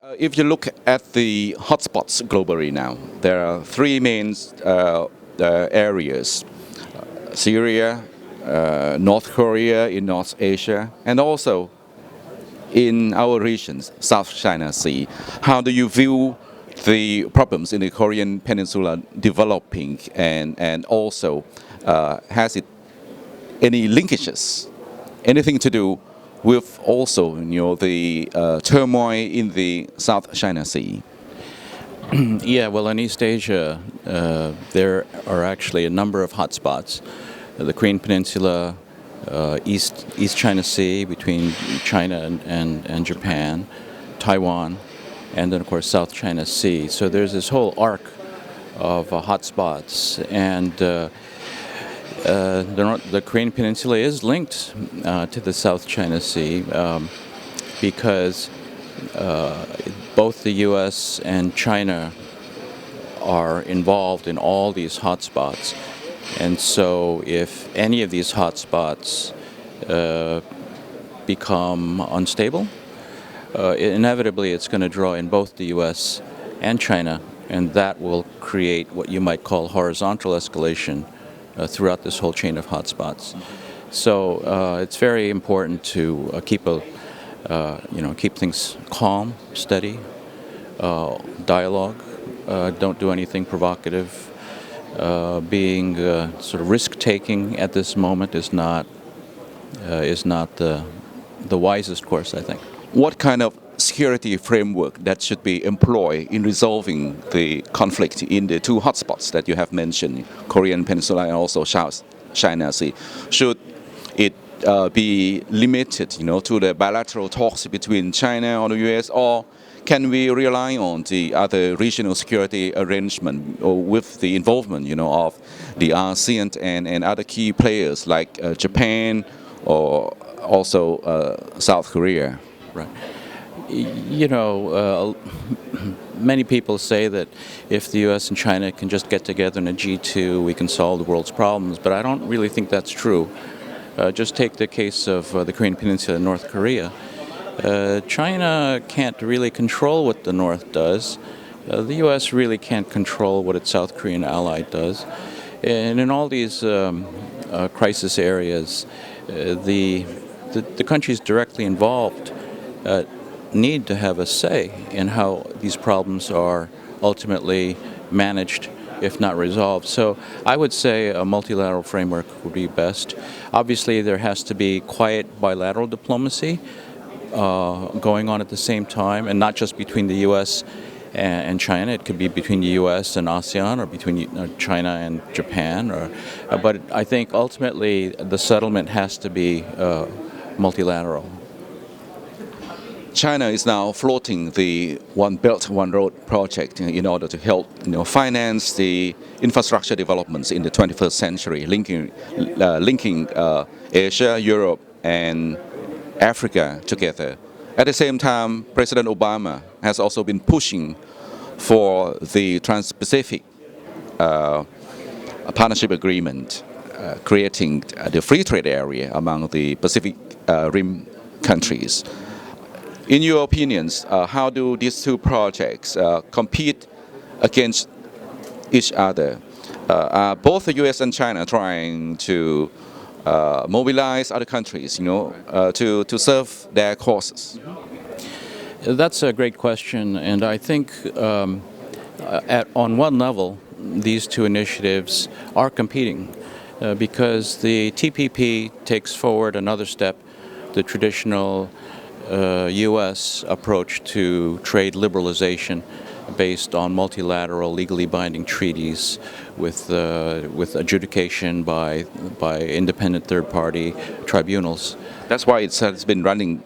If you look at the hotspots globally now, there are three main areas: Syria, North Korea in North Asia, and also in our regions, South China Sea. How do you view the problems in the Korean Peninsula developing, and also has it any linkages, anything to do with also the turmoil in the South China Sea? Yeah, well, in East Asia, there are actually a number of hotspots. The Korean Peninsula, East China Sea between China and Japan, Taiwan, and then, of course, South China Sea. So there's this whole arc of hotspots, and the Korean Peninsula is linked to the South China Sea because both the U.S. and China are involved in all these hotspots. And so if any of these hotspots become unstable, inevitably it's going to draw in both the U.S. and China, and that will create what you might call horizontal escalation throughout this whole chain of hotspots. So it's very important to keep things calm, steady, dialogue. Don't do anything provocative. Being sort of risk-taking at this moment is not the wisest course, I think. What kind of security framework that should be employed in resolving the conflict in the two hotspots that you have mentioned, Korean Peninsula and also South China Sea? Should it be limited, to the bilateral talks between China or the U.S., or can we rely on the other regional security arrangement or with the involvement, of the ASEAN and other key players like Japan or also South Korea? Right. Many people say that if the U.S. and China can just get together in a G2, we can solve the world's problems, but I don't really think that's true. Just take the case of the Korean Peninsula and North Korea. China can't really control what the North does. The U.S. really can't control what its South Korean ally does. And in all these crisis areas, the countries directly involved need to have a say in how these problems are ultimately managed, if not resolved. So I would say a multilateral framework would be best. Obviously, there has to be quiet bilateral diplomacy going on at the same time, and not just between the U.S. and China. It could be between the U.S. and ASEAN, or between China and Japan. But I think ultimately the settlement has to be multilateral. China is now floating the One Belt, One Road project in order to help finance the infrastructure developments in the 21st century, linking Asia, Europe, and Africa together. At the same time, President Obama has also been pushing for the Trans-Pacific Partnership Agreement, creating the free trade area among the Pacific Rim countries. In your opinions, how do these two projects compete against each other? Are both the U.S. and China trying to mobilize other countries, to serve their causes? That's a great question, and I think on one level, these two initiatives are competing because the TPP takes forward another step, the traditional U.S. approach to trade liberalization based on multilateral, legally binding treaties with adjudication by independent third-party tribunals. That's why it has been running,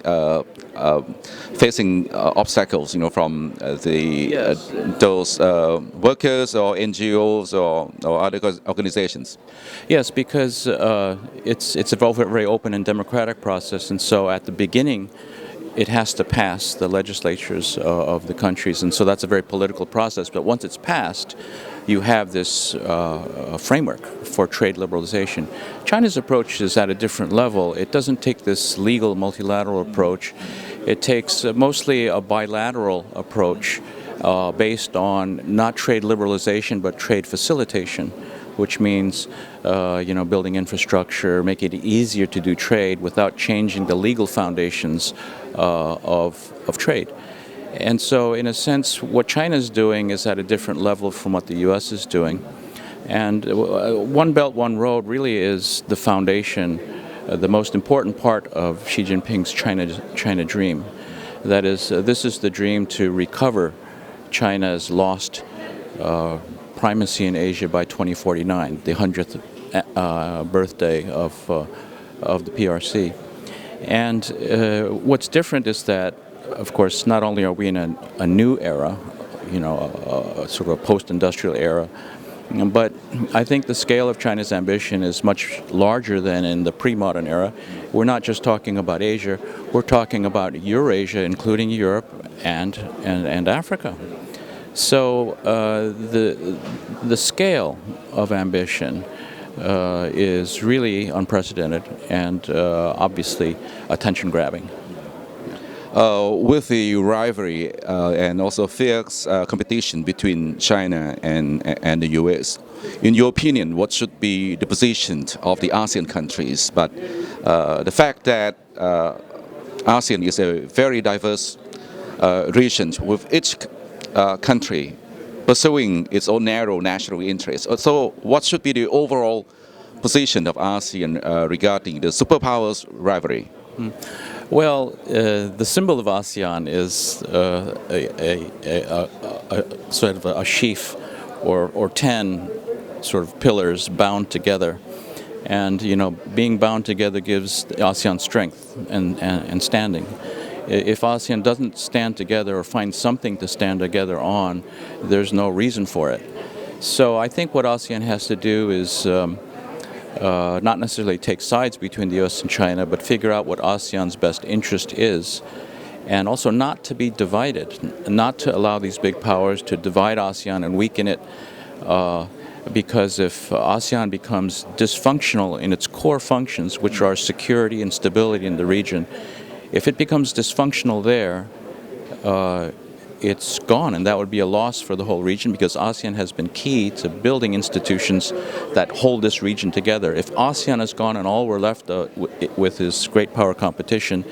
facing obstacles, from those workers or NGOs or other organizations. Yes, because it's a very open and democratic process, and so at the beginning, it has to pass the legislatures of the countries, and so that's a very political process. But once it's passed, you have this framework for trade liberalization. China's approach is at a different level. It doesn't take this legal multilateral approach. It takes mostly a bilateral approach based on not trade liberalization but trade facilitation, which means building infrastructure, making it easier to do trade without changing the legal foundations of trade. And so, in a sense, what China is doing is at a different level from what the U.S. is doing. And One Belt, One Road really is the foundation, the most important part of Xi Jinping's China dream. That is, this is the dream to recover China's lost primacy in Asia by 2049, the 100th birthday of the PRC. And what's different is that, of course, not only are we in a new era, sort of a post-industrial era, but I think the scale of China's ambition is much larger than in the pre-modern era. We're not just talking about Asia, we're talking about Eurasia, including Europe and Africa. So the scale of ambition is really unprecedented and obviously attention-grabbing. With the rivalry and also fierce competition between China and the U.S., in your opinion, what should be the position of the ASEAN countries? But the fact that ASEAN is a very diverse region with each country pursuing its own narrow national interests. So what should be the overall position of ASEAN regarding the superpowers rivalry? Well, the symbol of ASEAN is a sort of a sheaf or 10 sort of pillars bound together. And, being bound together gives ASEAN strength and standing. If ASEAN doesn't stand together or find something to stand together on, there's no reason for it. So I think what ASEAN has to do is not necessarily take sides between the U.S. and China, but figure out what ASEAN's best interest is, and also not to be divided, not to allow these big powers to divide ASEAN and weaken it, because if ASEAN becomes dysfunctional in its core functions, which are security and stability in the region, if it becomes dysfunctional there, it's gone, and that would be a loss for the whole region, because ASEAN has been key to building institutions that hold this region together. If ASEAN is gone and all we're left with is great power competition,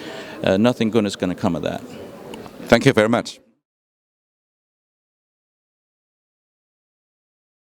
nothing good is going to come of that. Thank you very much.